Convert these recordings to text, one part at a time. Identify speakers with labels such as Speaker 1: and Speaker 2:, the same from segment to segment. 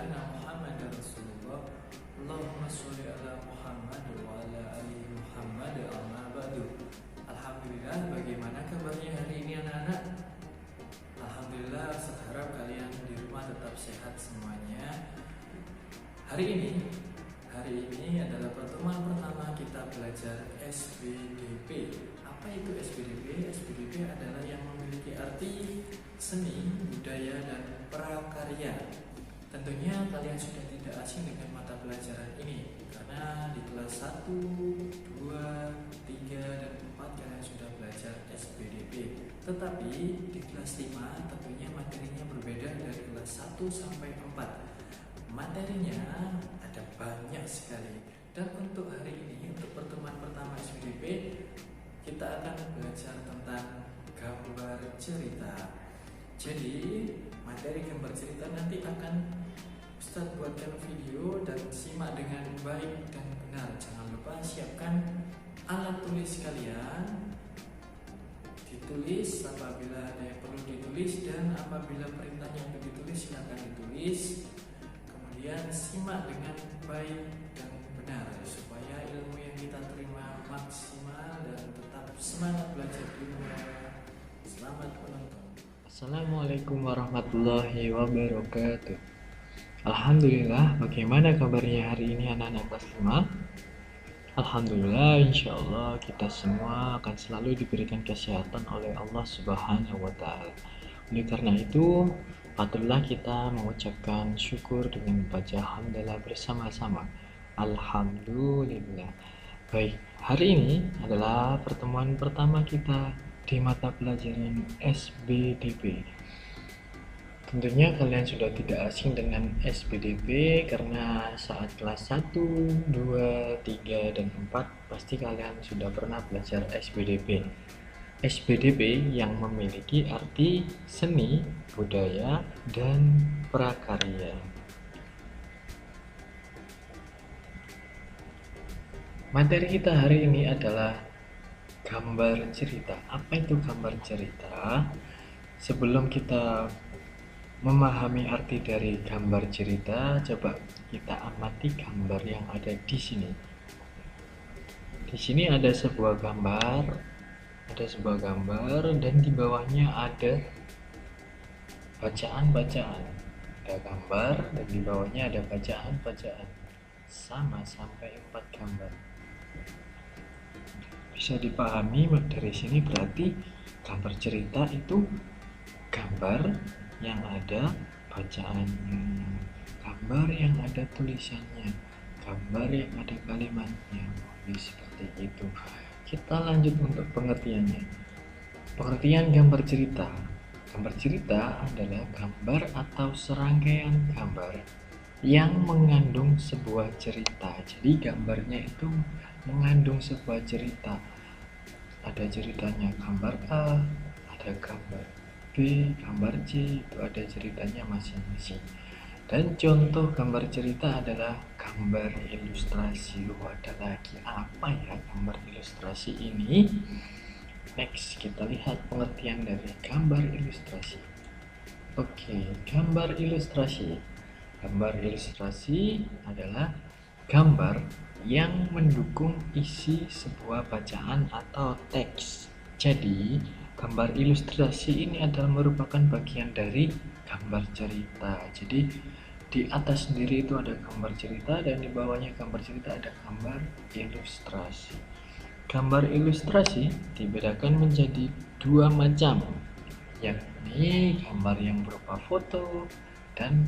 Speaker 1: anna Muhammadar Rasulullah. Allahumma sholli ala Muhammad wa ala ali Muhammad, amma ba'du. Alhamdulillah, bagaimana kabarnya hari ini anak-anak? Alhamdulillah, saya harap kalian di rumah tetap sehat semuanya. Hari ini adalah pertemuan pertama kita belajar SBDP. Apa itu SBDP? SBDP adalah yang memiliki arti seni, budaya, dan prakarya. Tentunya kalian sudah tidak asing dengan mata pelajaran ini, karena di kelas 1, 2, 3, dan 4 kalian sudah belajar SBDP. Tetapi di kelas 5 tentunya materinya berbeda dari kelas 1 sampai 4. Materinya ada banyak sekali. Dan untuk hari ini, untuk pertemuan pertama SBDP, kita akan belajar tentang gambar cerita. Jadi materi gambar cerita nanti akan Ustadz buatkan video dan simak dengan baik dan benar. Jangan lupa siapkan alat tulis kalian, ditulis apabila ada yang perlu ditulis, dan apabila perintahnya untuk ditulis silakan ditulis. Kemudian simak dengan baik dan benar supaya ilmu yang kita terima maksimal dan tetap semangat belajar ilmu. Selamat menonton.
Speaker 2: Assalamualaikum warahmatullahi wabarakatuh. Alhamdulillah, bagaimana kabarnya hari ini anak-anak kelas 5? Alhamdulillah, insya Allah kita semua akan selalu diberikan kesehatan oleh Allah Subhanahu wa Ta'ala. Oleh karena itu, patutlah kita mengucapkan syukur dengan membaca hamdalah bersama-sama. Alhamdulillah. Baik, hari ini adalah pertemuan pertama kita di mata pelajaran SBDP. Tentunya kalian sudah tidak asing dengan SBDP karena saat kelas 1, 2, 3, dan 4 pasti kalian sudah pernah belajar SBDP. SBDP yang memiliki arti seni, budaya, dan prakarya. Materi kita hari ini adalah gambar cerita. Apa itu gambar cerita? Sebelum kita memahami arti dari gambar cerita, coba kita amati gambar yang ada di sini. Di sini ada sebuah gambar, dan di bawahnya ada bacaan-bacaan. Ada gambar dan di bawahnya ada bacaan-bacaan. Sama sampai 4 gambar. Bisa dipahami dari sini berarti gambar cerita itu gambar yang ada bacaan, gambar yang ada tulisannya, gambar yang ada kalimatnya. Seperti itu. Kita lanjut untuk pengertiannya. Pengertian gambar cerita. Gambar cerita adalah gambar atau serangkaian gambar yang mengandung sebuah cerita. Jadi gambarnya itu mengandung sebuah cerita. Ada ceritanya gambar A, ada gambar B, gambar C, itu ada ceritanya masing-masing. Dan contoh gambar cerita adalah gambar ilustrasi. Ada lagi apa ya gambar ilustrasi ini? Next, kita lihat pengertian dari gambar ilustrasi. Oke, gambar ilustrasi. Gambar ilustrasi adalah gambar yang mendukung isi sebuah bacaan atau teks. Jadi, gambar ilustrasi ini adalah merupakan bagian dari gambar cerita. Jadi, di atas sendiri itu ada gambar cerita dan di bawahnya gambar cerita ada gambar ilustrasi. Gambar ilustrasi dibedakan menjadi 2 macam, yakni gambar yang berupa foto dan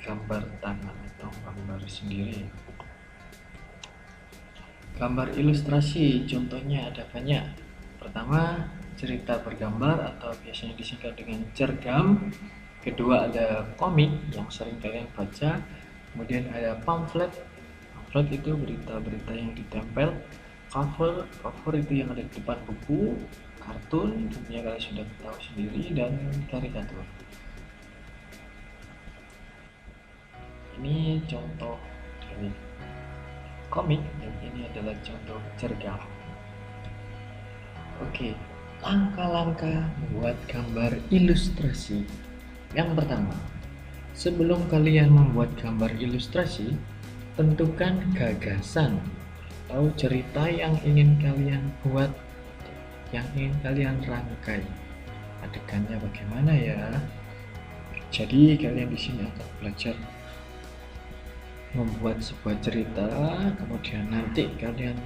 Speaker 2: gambar tangan atau gambar sendiri. Gambar ilustrasi contohnya ada banyak. Pertama, cerita bergambar atau biasanya disingkat dengan cergam. Kedua, ada komik yang sering kalian baca. Kemudian ada pamflet. Pamflet itu berita-berita yang ditempel. Cover itu yang ada di depan buku. Kartun, tentunya kalian sudah tahu sendiri, dan karikatur. Ini contoh dari komik dan ini adalah contoh cergam. Oke, langkah-langkah membuat gambar ilustrasi. Yang pertama, Sebelum kalian membuat gambar ilustrasi, tentukan gagasan atau cerita yang ingin kalian buat, yang ingin kalian rangkai. Adegannya bagaimana ya? Jadi kalian di sini akan belajar membuat sebuah cerita, kemudian nanti kalian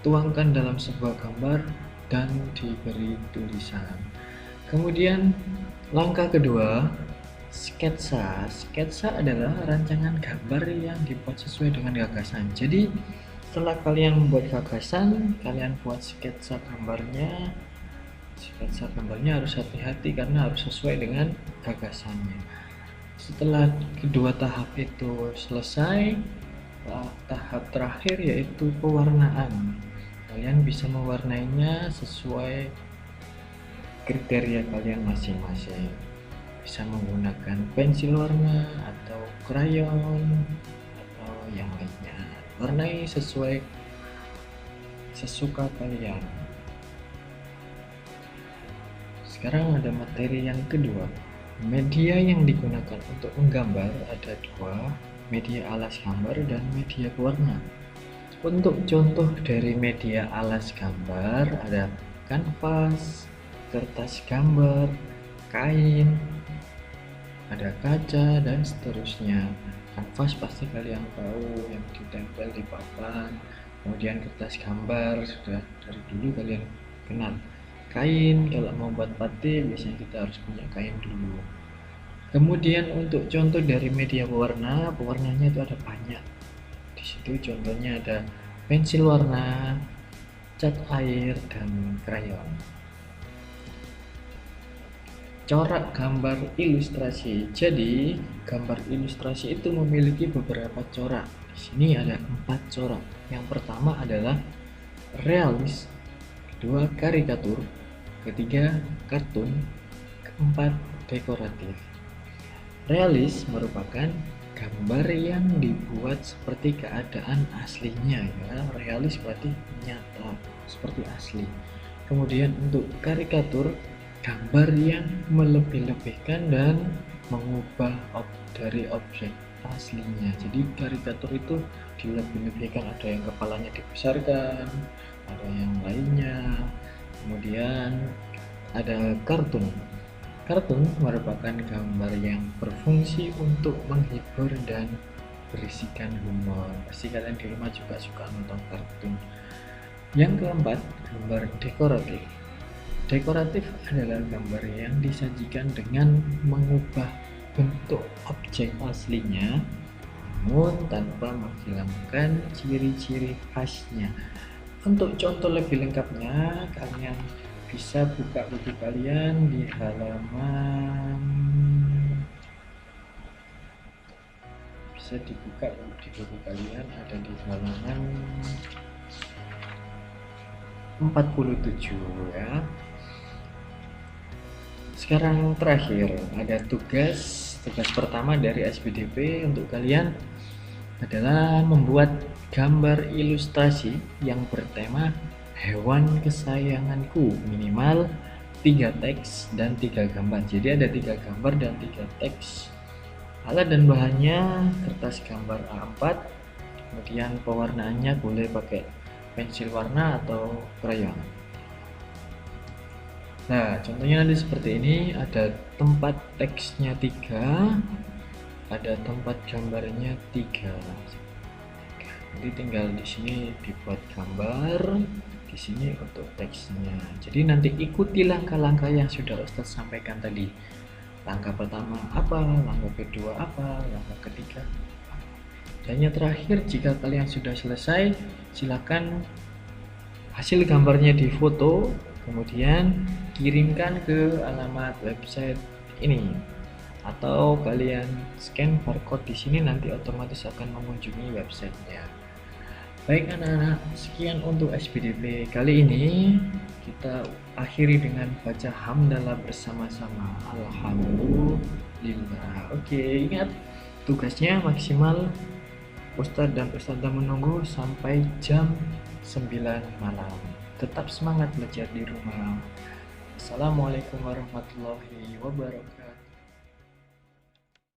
Speaker 2: tuangkan dalam sebuah gambar dan diberi tulisan. Kemudian langkah kedua, sketsa. Sketsa adalah rancangan gambar yang dibuat sesuai dengan gagasan. Jadi setelah kalian membuat gagasan, kalian buat sketsa gambarnya. Sketsa gambarnya harus hati-hati karena harus sesuai dengan gagasannya. Setelah kedua tahap itu selesai, tahap terakhir yaitu pewarnaan. Kalian bisa mewarnainya sesuai kriteria kalian masing-masing. Bisa menggunakan pensil warna atau krayon atau yang lainnya. Warnai sesuai sesuka kalian. Sekarang ada materi yang kedua. Media yang digunakan untuk menggambar ada dua, media alas gambar dan media pewarna. Untuk contoh dari media alas gambar ada kanvas, kertas gambar, kain, ada kaca, dan seterusnya. Kanvas pasti kalian tahu yang ditempel di papan, kemudian kertas gambar sudah dari dulu kalian kenal. Kain, kalau mau buat batik biasanya kita harus punya kain dulu. Kemudian untuk contoh dari media pewarna, pewarnanya itu ada banyak. Di situ contohnya ada pensil warna, cat air, dan krayon. Corak gambar ilustrasi. Jadi, gambar ilustrasi itu memiliki beberapa corak. Di sini ada 4 corak. Yang pertama adalah realis, kedua karikatur, ketiga kartun, keempat dekoratif. Realis merupakan gambar yang dibuat seperti keadaan aslinya ya. Realis berarti nyata, seperti asli. Kemudian untuk karikatur, gambar yang melebih-lebihkan dan mengubah dari objek aslinya. Jadi karikatur itu dilebih-lebihkan, ada yang kepalanya dibesarkan, ada yang lainnya. Kemudian ada kartun. Kartun merupakan gambar yang berfungsi untuk menghibur dan berisikan humor. Pasti kalian di rumah juga suka nonton kartun. Yang keempat, gambar dekoratif. Dekoratif adalah gambar yang disajikan dengan mengubah bentuk objek aslinya, namun tanpa menghilangkan ciri-ciri khasnya. Untuk contoh lebih lengkapnya, kalian bisa buka buku kalian di halaman, bisa dibuka di buku kalian ada di halaman 47 ya. Sekarang terakhir ada tugas pertama dari SBDP untuk kalian adalah membuat gambar ilustrasi yang bertema hewan kesayanganku, minimal 3 teks dan 3 gambar. Jadi ada 3 gambar dan 3 teks. Alat dan bahannya kertas gambar A4, kemudian pewarnaannya boleh pakai pensil warna atau krayon. Nah, contohnya nanti seperti ini, ada tempat teksnya 3, ada tempat gambarnya 3. Nanti tinggal di sini dibuat gambar, di sini untuk teksnya. Jadi nanti ikuti langkah-langkah yang sudah Ustadz sampaikan tadi. Langkah pertama apa, langkah kedua apa, langkah ketiga apa. Dan yang terakhir, jika kalian sudah selesai, silakan hasil gambarnya difoto, kemudian kirimkan ke alamat website ini, atau kalian scan barcode di sini, nanti otomatis akan mengunjungi websitenya. Baik anak-anak, sekian untuk SBDP kali ini. Kita akhiri dengan baca hamdalah bersama-sama. Alhamdulillah. Oke, ingat tugasnya maksimal Ustadz dan Ustadzah menunggu sampai jam 9 malam. Tetap semangat belajar di rumah. Assalamualaikum warahmatullahi wabarakatuh.